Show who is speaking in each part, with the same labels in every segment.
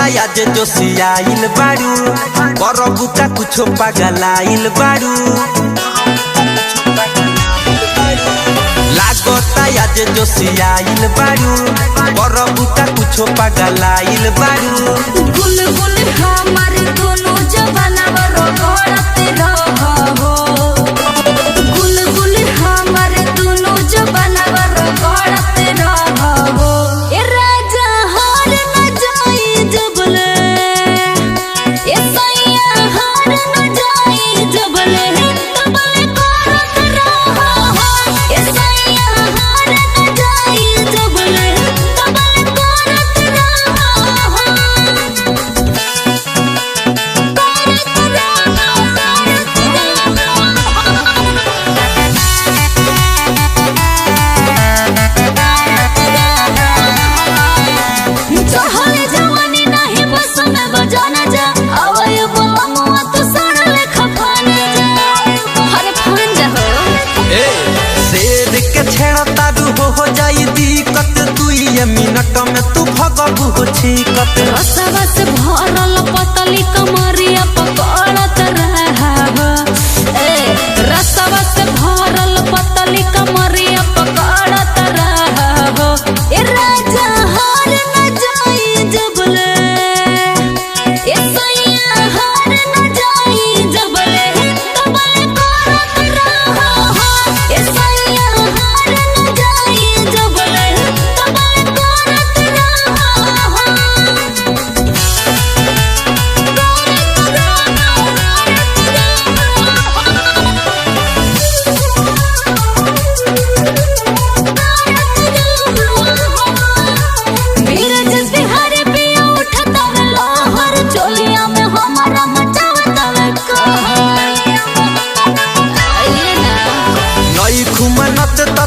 Speaker 1: आज जोशियाइल बारू करबू का कुछो पगलाइल बारू लागता आज जोशियाइल बारू करबू का कुछो पगलाइल बारू
Speaker 2: गुलगुल हमारे दोनों जवाना रगड़ते रहो गुलगुल हमारे दोनों जवाना रगड़ते रहो ए राजा हार न जाई जबले ए सैया हार न जाई जबले तबले करत रहो ए सैया हार न जाई जबले तबले करत रहो
Speaker 1: हो जाई दिक्कत 2 मिनट में तू भगबू छिकत
Speaker 2: रसवा से भरल पतली कमरिया पकड़त रहब रसवा से भरल पतली कमरिया पकड़त रहब ए राजा हार न जाई जबले ए सैया हार न जाई जबले तबले करत रहो ए सैया हार न जाई जबले तबले करत रहो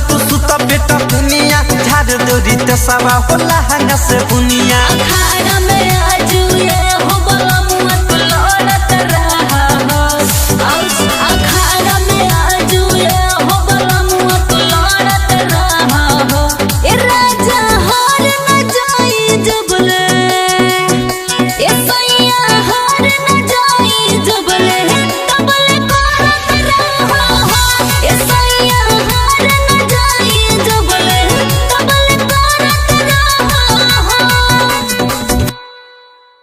Speaker 1: तू सुता बेटा पुनिया झाड़ दो रीत सवा होला हंगा से बुनिया
Speaker 2: खाना में